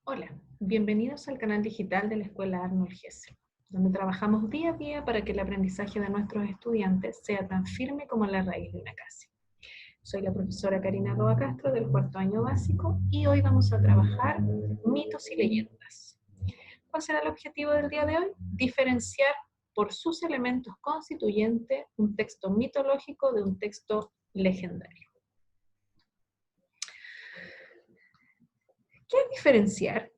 Hola, bienvenidos al canal digital de la Escuela Arnold Gesell, donde trabajamos día a día para que el aprendizaje de nuestros estudiantes sea tan firme como la raíz de una casa. Soy la profesora Karina Roa Castro del cuarto año básico y hoy vamos a trabajar mitos y leyendas. ¿Cuál será el objetivo del día de hoy? Diferenciar por sus elementos constituyentes un texto mitológico de un texto legendario. ¿Qué es diferenciar?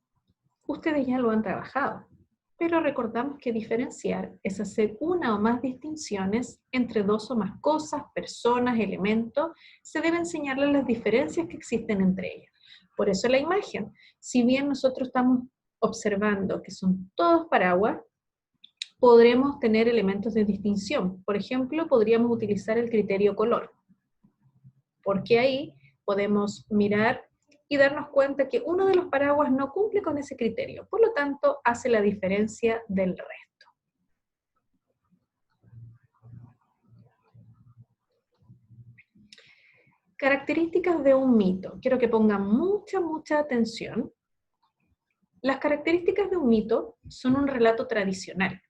Ustedes ya lo han trabajado, pero recordamos que diferenciar es hacer una o más distinciones entre dos o más cosas, personas, elementos. Se debe enseñarles las diferencias que existen entre ellas. Por eso la imagen, si bien nosotros estamos observando que son todos paraguas, podremos tener elementos de distinción. Por ejemplo, podríamos utilizar el criterio color, porque ahí podemos mirar y darnos cuenta que uno de los paraguas no cumple con ese criterio, por lo tanto hace la diferencia del resto. Características de un mito. Quiero que pongan mucha atención. Las características de un mito son un relato tradicional.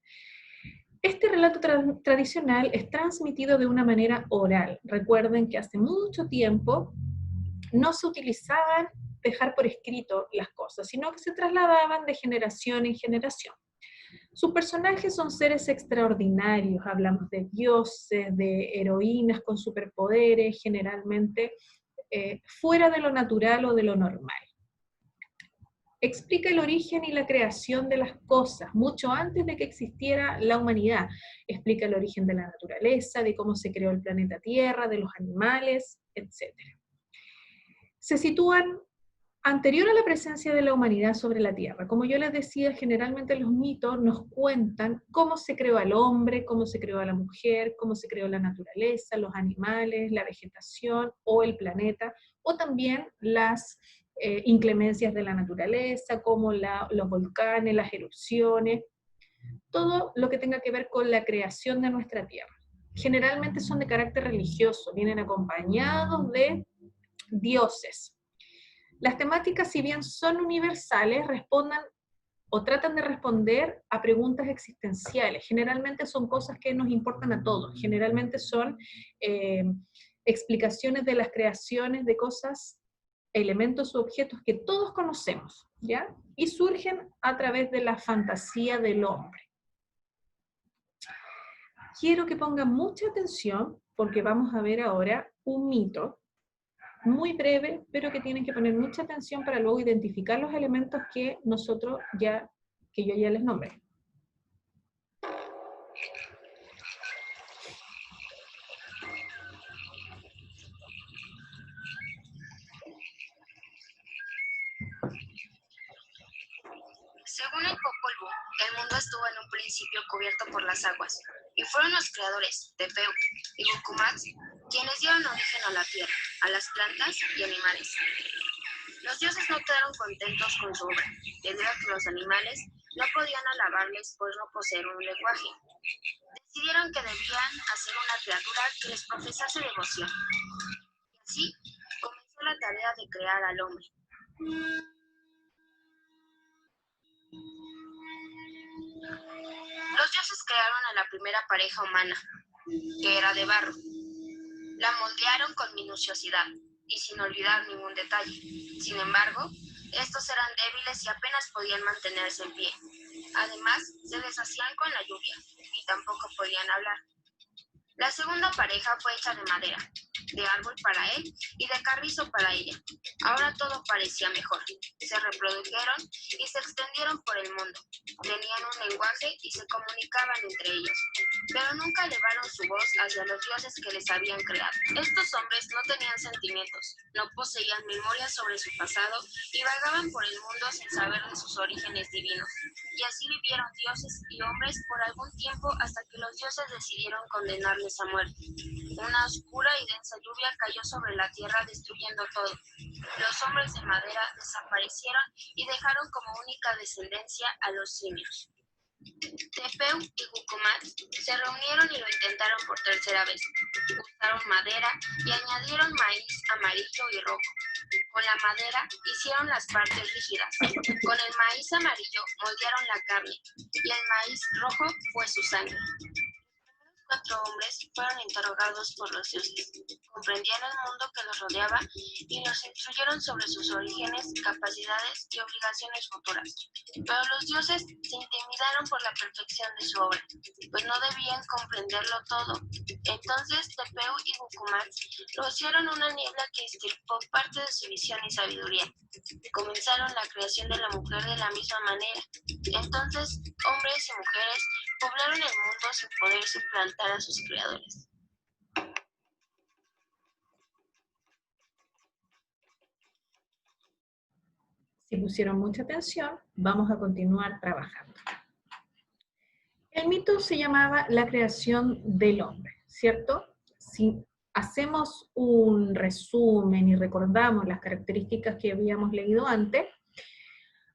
Este relato tradicional es transmitido de una manera oral. Recuerden que hace mucho tiempo no se utilizaban dejar por escrito las cosas, sino que se trasladaban de generación en generación. Sus personajes son seres extraordinarios, hablamos de dioses, de heroínas con superpoderes, generalmente fuera de lo natural o de lo normal. Explica el origen y la creación de las cosas, mucho antes de que existiera la humanidad. Explica el origen de la naturaleza, de cómo se creó el planeta Tierra, de los animales, etc. Se sitúan anterior a la presencia de la humanidad sobre la Tierra. Como yo les decía, generalmente los mitos nos cuentan cómo se creó al hombre, cómo se creó a la mujer, cómo se creó la naturaleza, los animales, la vegetación o el planeta, o también las inclemencias de la naturaleza, como los volcanes, las erupciones, todo lo que tenga que ver con la creación de nuestra Tierra. Generalmente son de carácter religioso, vienen acompañados de dioses. Las temáticas, si bien son universales, respondan o tratan de responder a preguntas existenciales. Generalmente son cosas que nos importan a todos. Generalmente son explicaciones de las creaciones de cosas, elementos u objetos que todos conocemos, ¿ya? Y surgen a través de la fantasía del hombre. Quiero que pongan mucha atención porque vamos a ver ahora un mito muy breve, pero que tienen que poner mucha atención para luego identificar los elementos que yo ya les nombré. Según el Popol Vuh, el mundo estuvo en un principio cubierto por las aguas, y fueron los creadores, Tepeu y Gucumatz, quienes dieron origen a la tierra, a las plantas y animales. Los dioses no quedaron contentos con su obra, debido a que los animales no podían alabarles por no poseer un lenguaje. Decidieron que debían hacer una criatura que les profesase devoción. Y así comenzó la tarea de crear al hombre. Los dioses crearon a la primera pareja humana, que era de barro. La moldearon con minuciosidad y sin olvidar ningún detalle. Sin embargo, estos eran débiles y apenas podían mantenerse en pie. Además, se deshacían con la lluvia y tampoco podían hablar. La segunda pareja fue hecha de madera, de árbol para él y de carrizo para ella. Ahora todo parecía mejor. Se reprodujeron y se extendieron por el mundo. Tenían un lenguaje y se comunicaban entre ellos, pero nunca elevaron su voz hacia los dioses que les habían creado. Estos hombres no tenían sentimientos, no poseían memoria sobre su pasado y vagaban por el mundo sin saber de sus orígenes divinos. Y así vivieron dioses y hombres por algún tiempo hasta que los dioses decidieron condenarles a muerte. Una oscura y densa lluvia cayó sobre la tierra destruyendo todo. Los hombres de madera desaparecieron y dejaron como única descendencia a los simios. Tepeu y Gucumat se reunieron y lo intentaron por tercera vez. Usaron madera y añadieron maíz amarillo y rojo. Con la madera hicieron las partes rígidas. Con el maíz amarillo moldearon la carne y el maíz rojo fue su sangre. Los 4 hombres fueron interrogados por los dioses, comprendían el mundo que los rodeaba y los instruyeron sobre sus orígenes, capacidades y obligaciones futuras. Pero los dioses se intimidaron por la perfección de su obra, pues no debían comprenderlo todo. Entonces Tepeu y Gucumat rociaron una niebla que extirpó parte de su visión y sabiduría. Comenzaron la creación de la mujer de la misma manera. Entonces, hombres y mujeres poblaron el mundo sin poder suplantar a sus creadores. Si pusieron mucha atención, vamos a continuar trabajando. El mito se llamaba la creación del hombre, ¿cierto? Si hacemos un resumen y recordamos las características que habíamos leído antes,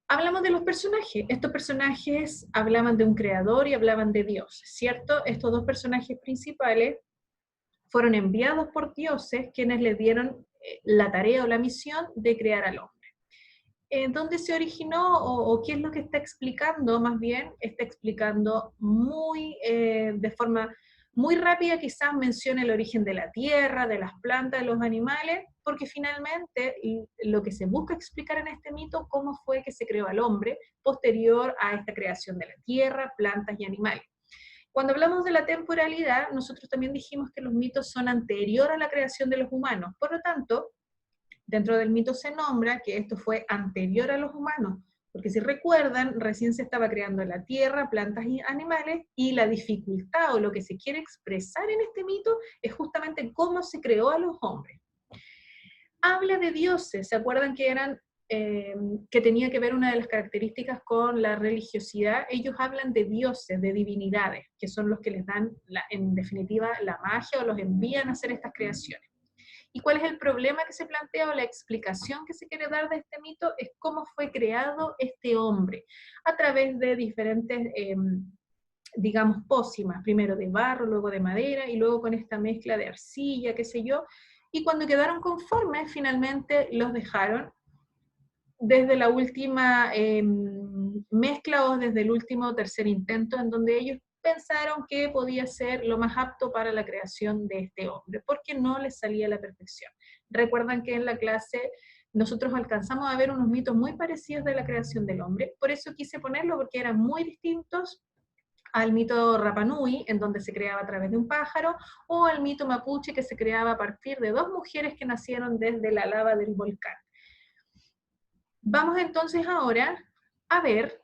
hablamos de los personajes. Estos personajes hablaban de un creador y hablaban de Dios, ¿cierto? Estos dos personajes principales fueron enviados por dioses quienes les dieron la tarea o la misión de crear al hombre. ¿Dónde se originó o qué es lo que está explicando? Más bien, está explicando de forma muy rápida, quizás menciona el origen de la tierra, de las plantas, de los animales, porque finalmente lo que se busca explicar en este mito, cómo fue que se creó al hombre posterior a esta creación de la tierra, plantas y animales. Cuando hablamos de la temporalidad, nosotros también dijimos que los mitos son anteriores a la creación de los humanos, por lo tanto, dentro del mito se nombra que esto fue anterior a los humanos, porque si recuerdan, recién se estaba creando la tierra, plantas y animales, y la dificultad o lo que se quiere expresar en este mito es justamente cómo se creó a los hombres. Habla de dioses, ¿se acuerdan que que tenía que ver una de las características con la religiosidad? Ellos hablan de dioses, de divinidades, que son los que les dan, en definitiva, la magia o los envían a hacer estas creaciones. ¿Y cuál es el problema que se plantea o la explicación que se quiere dar de este mito? Es cómo fue creado este hombre, a través de diferentes, digamos, pócimas, primero de barro, luego de madera, y luego con esta mezcla de arcilla, qué sé yo, y cuando quedaron conformes, finalmente los dejaron desde la última mezcla o desde el último tercer intento, en donde ellos pensaron que podía ser lo más apto para la creación de este hombre, porque no les salía a la perfección. Recuerdan que en la clase nosotros alcanzamos a ver unos mitos muy parecidos de la creación del hombre, por eso quise ponerlo, porque eran muy distintos al mito Rapa Nui, en donde se creaba a través de un pájaro, o al mito mapuche, que se creaba a partir de 2 mujeres que nacieron desde la lava del volcán. Vamos entonces ahora a ver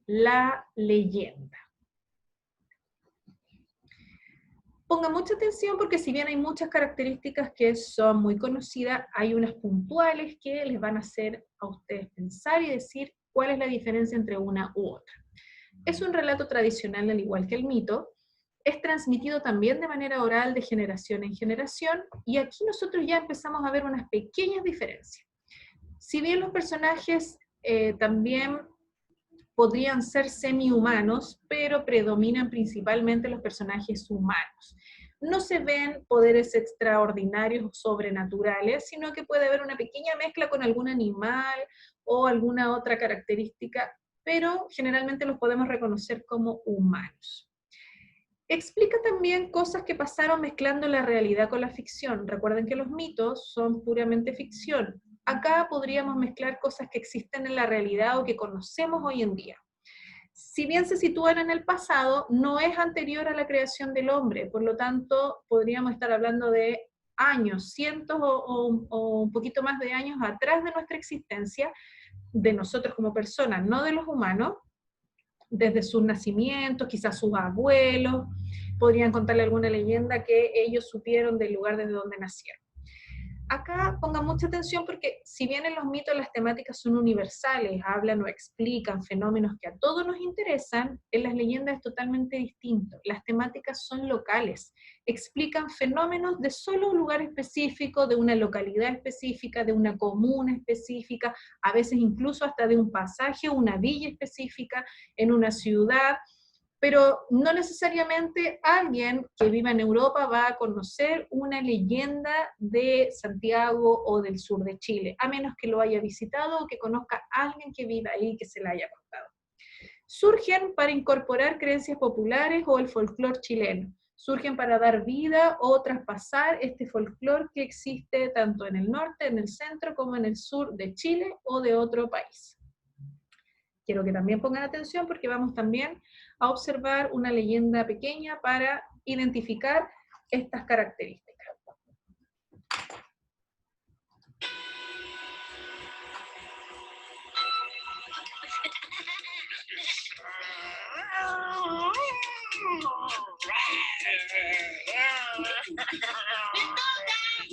la leyenda. Pongan mucha atención porque si bien hay muchas características que son muy conocidas, hay unas puntuales que les van a hacer a ustedes pensar y decir cuál es la diferencia entre una u otra. Es un relato tradicional al igual que el mito, es transmitido también de manera oral de generación en generación, y aquí nosotros ya empezamos a ver unas pequeñas diferencias. Si bien los personajes también podrían ser semi-humanos, pero predominan principalmente los personajes humanos. No se ven poderes extraordinarios o sobrenaturales, sino que puede haber una pequeña mezcla con algún animal o alguna otra característica, pero generalmente los podemos reconocer como humanos. Explica también cosas que pasaron mezclando la realidad con la ficción. Recuerden que los mitos son puramente ficción. Acá podríamos mezclar cosas que existen en la realidad o que conocemos hoy en día. Si bien se sitúan en el pasado, no es anterior a la creación del hombre, por lo tanto podríamos estar hablando de años, cientos o un poquito más de años atrás de nuestra existencia, de nosotros como personas, no de los humanos, desde sus nacimientos, quizás sus abuelos, podrían contarle alguna leyenda que ellos supieron del lugar desde donde nacieron. Acá pongan mucha atención porque si bien en los mitos las temáticas son universales, hablan o explican fenómenos que a todos nos interesan, en las leyendas es totalmente distinto. Las temáticas son locales, explican fenómenos de solo un lugar específico, de una localidad específica, de una comuna específica, a veces incluso hasta de un pasaje o una villa específica en una ciudad, pero no necesariamente alguien que viva en Europa va a conocer una leyenda de Santiago o del sur de Chile, a menos que lo haya visitado o que conozca a alguien que viva ahí y que se la haya contado. Surgen para incorporar creencias populares o el folclore chileno. Surgen para dar vida o traspasar este folclore que existe tanto en el norte, en el centro, como en el sur de Chile o de otro país. Quiero que también pongan atención porque vamos también a observar una leyenda pequeña para identificar estas características.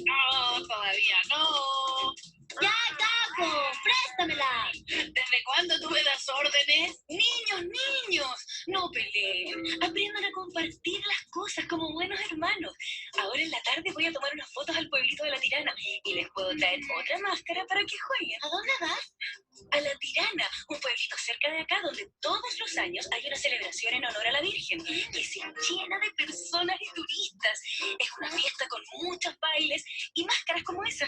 No, todavía no. ¡Ya, Caco! ¡Préstamela! ¿Desde cuándo tú me das órdenes? Niños, no peleen. Aprendan a compartir las cosas como buenos hermanos. Ahora en la tarde voy a tomar unas fotos al pueblito de La Tirana y les puedo traer otra máscara para que jueguen. ¿A dónde vas? A La Tirana, un pueblito cerca de acá donde todos los años hay una celebración en honor a la Virgen que se llena de personas y turistas. Es una fiesta con muchos bailes y máscaras como esa.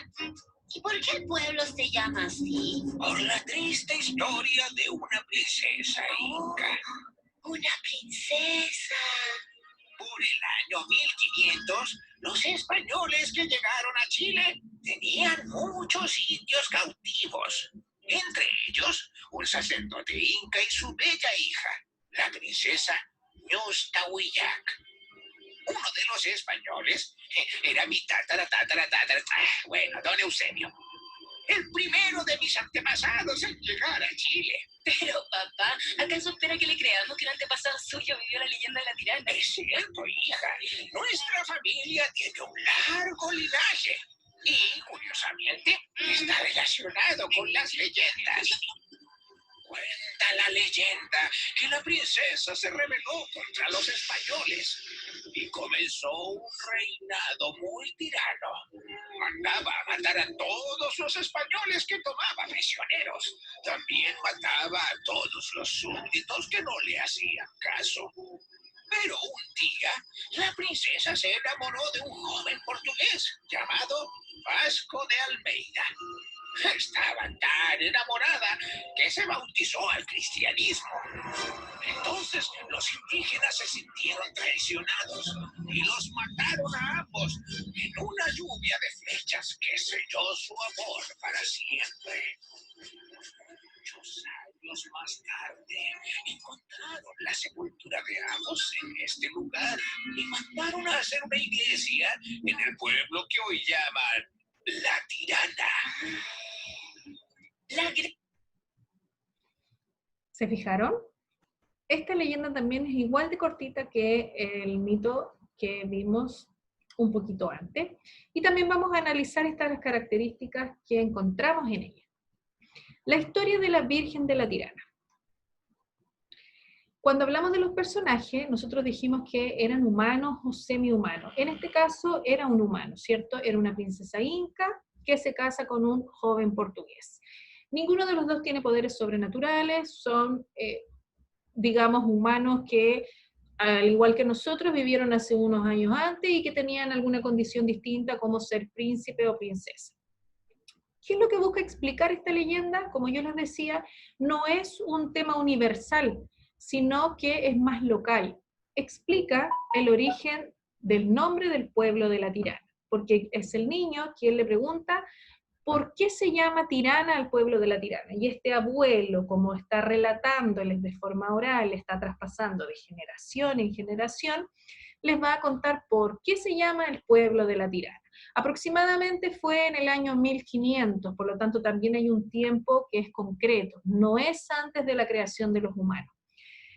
¿Y por qué el pueblo se llama así? Por la triste historia de una princesa inca. ¡Una princesa! Por el año 1500, los españoles que llegaron a Chile tenían muchos indios cautivos. Entre ellos, un sacerdote inca y su bella hija, la princesa Ñustahuillac. Uno de los españoles era mi don Eusebio. El primero de mis antepasados en llegar a Chile. Pero papá, ¿acaso espera que le creamos que un antepasado suyo vivió la leyenda de La Tirana? Es cierto, hija. Nuestra familia tiene un largo linaje. Y, curiosamente, está relacionado con las leyendas. Cuenta la leyenda que la princesa se rebeló contra los españoles y comenzó un reinado muy tirano. Mandaba a matar a todos los españoles que tomaba prisioneros. También mataba a todos los súbditos que no le hacían caso. Pero un día, la princesa se enamoró de un joven portugués llamado Vasco de Almeida. Estaba tan enamorada que se bautizó al cristianismo. Entonces los indígenas se sintieron traicionados y los mataron a ambos en una lluvia de flechas que selló su amor para siempre. Muchos años más tarde encontraron la sepultura de ambos en este lugar y mandaron a hacer una iglesia en el pueblo que hoy llaman La Tirana. ¿Se fijaron? Esta leyenda también es igual de cortita que el mito que vimos un poquito antes. Y también vamos a analizar estas características que encontramos en ella. La historia de la Virgen de La Tirana. Cuando hablamos de los personajes, nosotros dijimos que eran humanos o semi-humanos. En este caso era un humano, ¿cierto? Era una princesa inca que se casa con un joven portugués. Ninguno de los dos tiene poderes sobrenaturales, son, digamos, humanos que, al igual que nosotros, vivieron hace unos años antes y que tenían alguna condición distinta como ser príncipe o princesa. ¿Qué es lo que busca explicar esta leyenda? Como yo les decía, no es un tema universal, sino que es más local. Explica el origen del nombre del pueblo de La Tirana, porque es el niño quien le pregunta ¿por qué se llama Tirana al pueblo de La Tirana? Y este abuelo, como está relatándoles de forma oral, está traspasando de generación en generación, les va a contar por qué se llama el pueblo de La Tirana. Aproximadamente fue en el año 1500, por lo tanto también hay un tiempo que es concreto, no es antes de la creación de los humanos.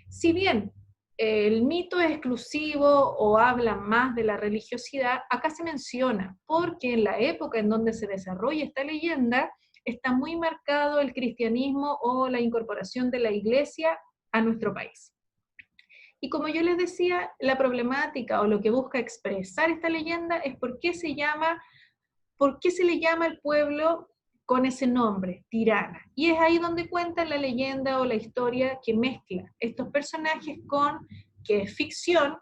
Si bien el mito es exclusivo o habla más de la religiosidad, acá se menciona, porque en la época en donde se desarrolla esta leyenda, está muy marcado el cristianismo o la incorporación de la iglesia a nuestro país. Y como yo les decía, la problemática o lo que busca expresar esta leyenda es por qué se le llama al pueblo con ese nombre, Tirana. Y es ahí donde cuenta la leyenda o la historia que mezcla estos personajes que es ficción,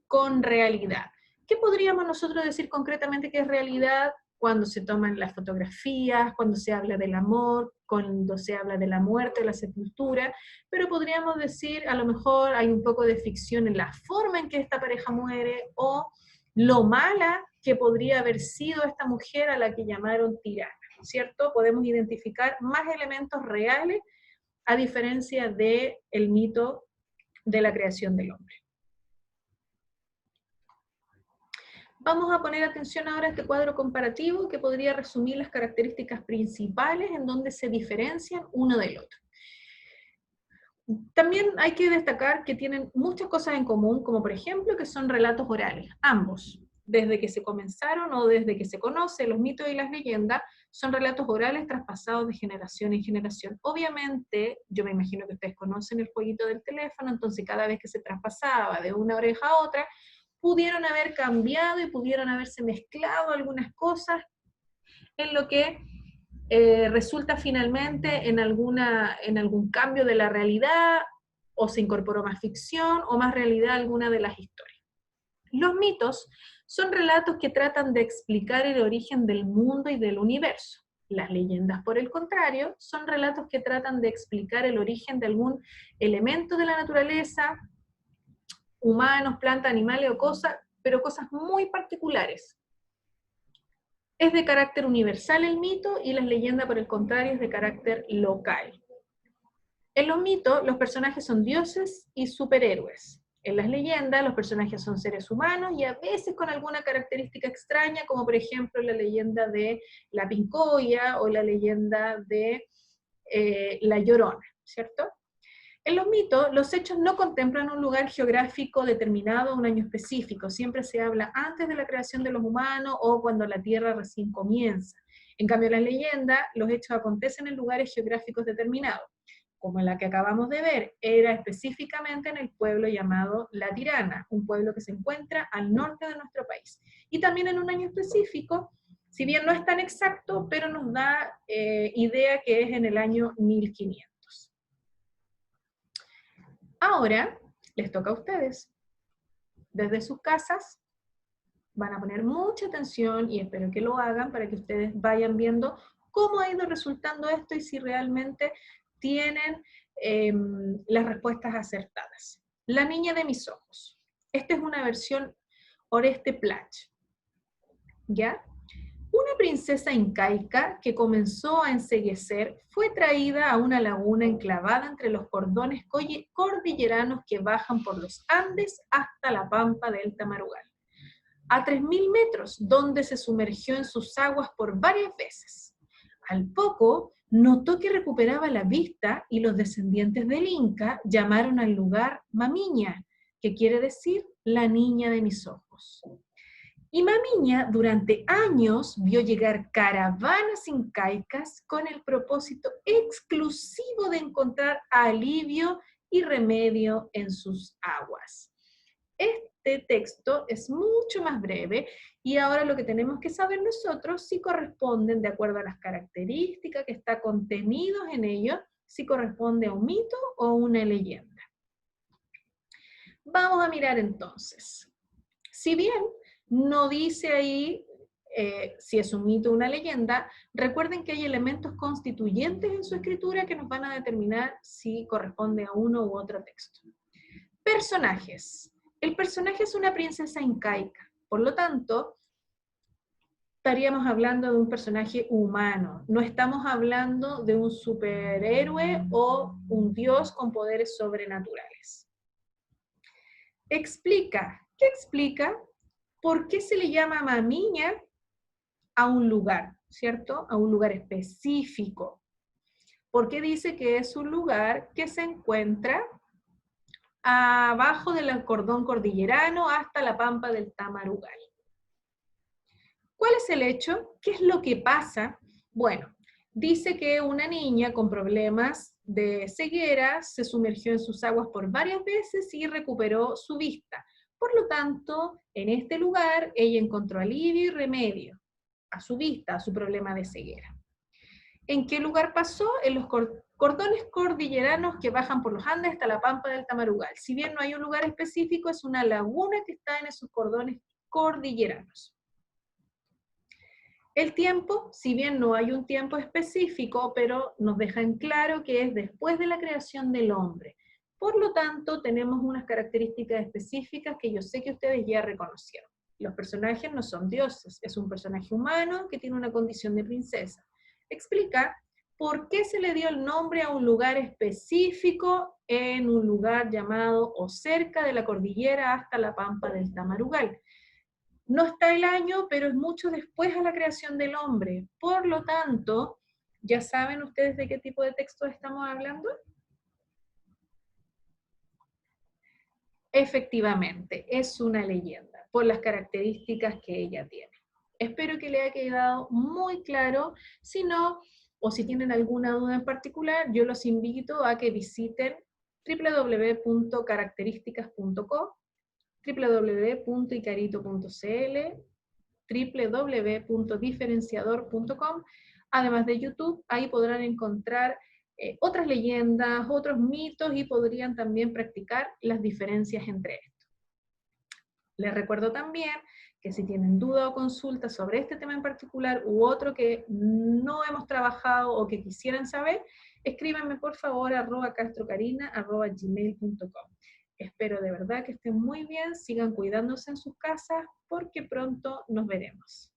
con realidad. ¿Qué podríamos nosotros decir concretamente que es realidad? Cuando se toman las fotografías, cuando se habla del amor, cuando se habla de la muerte, la sepultura, pero podríamos decir, a lo mejor hay un poco de ficción en la forma en que esta pareja muere, o lo mala que podría haber sido esta mujer a la que llamaron tirana, ¿cierto? Podemos identificar más elementos reales a diferencia del mito de la creación del hombre. Vamos a poner atención ahora a este cuadro comparativo que podría resumir las características principales en donde se diferencian uno del otro. También hay que destacar que tienen muchas cosas en común, como por ejemplo que son relatos orales, ambos. Desde que se comenzaron o desde que se conocen los mitos y las leyendas, son relatos orales traspasados de generación en generación. Obviamente, yo me imagino que ustedes conocen el jueguito del teléfono, entonces cada vez que se traspasaba de una oreja a otra, pudieron haber cambiado y pudieron haberse mezclado algunas cosas en lo que resulta finalmente en algún cambio de la realidad, o se incorporó más ficción o más realidad a alguna de las historias. Los mitos son relatos que tratan de explicar el origen del mundo y del universo. Las leyendas, por el contrario, son relatos que tratan de explicar el origen de algún elemento de la naturaleza, humanos, plantas, animales o cosas, pero cosas muy particulares. Es de carácter universal el mito y las leyendas, por el contrario, es de carácter local. En los mitos, los personajes son dioses y superhéroes. En las leyendas, los personajes son seres humanos y a veces con alguna característica extraña, como por ejemplo la leyenda de la Pincoya o la leyenda de la Llorona, ¿cierto? En los mitos, los hechos no contemplan un lugar geográfico determinado, un año específico. Siempre se habla antes de la creación de los humanos o cuando la Tierra recién comienza. En cambio, en las leyendas, los hechos acontecen en lugares geográficos determinados, como en la que acabamos de ver, era específicamente en el pueblo llamado La Tirana, un pueblo que se encuentra al norte de nuestro país. Y también en un año específico, si bien no es tan exacto, pero nos da idea que es en el año 1500. Ahora, les toca a ustedes. Desde sus casas, van a poner mucha atención y espero que lo hagan para que ustedes vayan viendo cómo ha ido resultando esto y si realmente tienen las respuestas acertadas. La niña de mis ojos. Esta es una versión Oreste Plach. ¿Ya? Una princesa incaica que comenzó a enceguecer fue traída a una laguna enclavada entre los cordones cordilleranos que bajan por los Andes hasta la pampa del Tamarugal, a 3000 metros, donde se sumergió en sus aguas por varias veces. Al poco, notó que recuperaba la vista y los descendientes del Inca llamaron al lugar Mamiña, que quiere decir la niña de mis ojos. Y Mamiña durante años vio llegar caravanas incaicas con el propósito exclusivo de encontrar alivio y remedio en sus aguas. Este texto es mucho más breve y ahora lo que tenemos que saber nosotros si corresponden, de acuerdo a las características que está contenidos en ellos, si corresponde a un mito o una leyenda. Vamos a mirar entonces. Si bien no dice ahí si es un mito o una leyenda, recuerden que hay elementos constituyentes en su escritura que nos van a determinar si corresponde a uno u otro texto. Personajes. El personaje es una princesa incaica, por lo tanto, estaríamos hablando de un personaje humano, no estamos hablando de un superhéroe o un dios con poderes sobrenaturales. Explica. ¿Qué explica? ¿Por qué se le llama Mamiña a un lugar, ¿cierto? A un lugar específico. Porque dice que es un lugar que se encuentra abajo del cordón cordillerano hasta la pampa del Tamarugal. ¿Cuál es el hecho? ¿Qué es lo que pasa? Bueno, dice que una niña con problemas de ceguera se sumergió en sus aguas por varias veces y recuperó su vista. Por lo tanto, en este lugar ella encontró alivio y remedio a su vista, a su problema de ceguera. ¿En qué lugar pasó? En los cordones cordilleranos que bajan por los Andes hasta la pampa del Tamarugal. Si bien no hay un lugar específico, es una laguna que está en esos cordones cordilleranos. El tiempo, si bien no hay un tiempo específico, pero nos deja en claro que es después de la creación del hombre. Por lo tanto, tenemos unas características específicas que yo sé que ustedes ya reconocieron. Los personajes no son dioses, es un personaje humano que tiene una condición de princesa. Explica por qué se le dio el nombre a un lugar específico en un lugar llamado o cerca de la cordillera hasta la pampa del Tamarugal. No está el año, pero es mucho después a la creación del hombre. Por lo tanto, ¿ya saben ustedes de qué tipo de texto estamos hablando? Efectivamente, es una leyenda, por las características que ella tiene. Espero que le haya quedado muy claro. Si no, o si tienen alguna duda en particular, yo los invito a que visiten www.características.co, www.icarito.cl, www.diferenciador.com, además de YouTube. Ahí podrán encontrar otras leyendas, otros mitos y podrían también practicar las diferencias entre estos. Les recuerdo también que si tienen duda o consulta sobre este tema en particular u otro que no hemos trabajado o que quisieran saber, escríbanme por favor a @castrocarina@gmail.com. Espero de verdad que estén muy bien, sigan cuidándose en sus casas porque pronto nos veremos.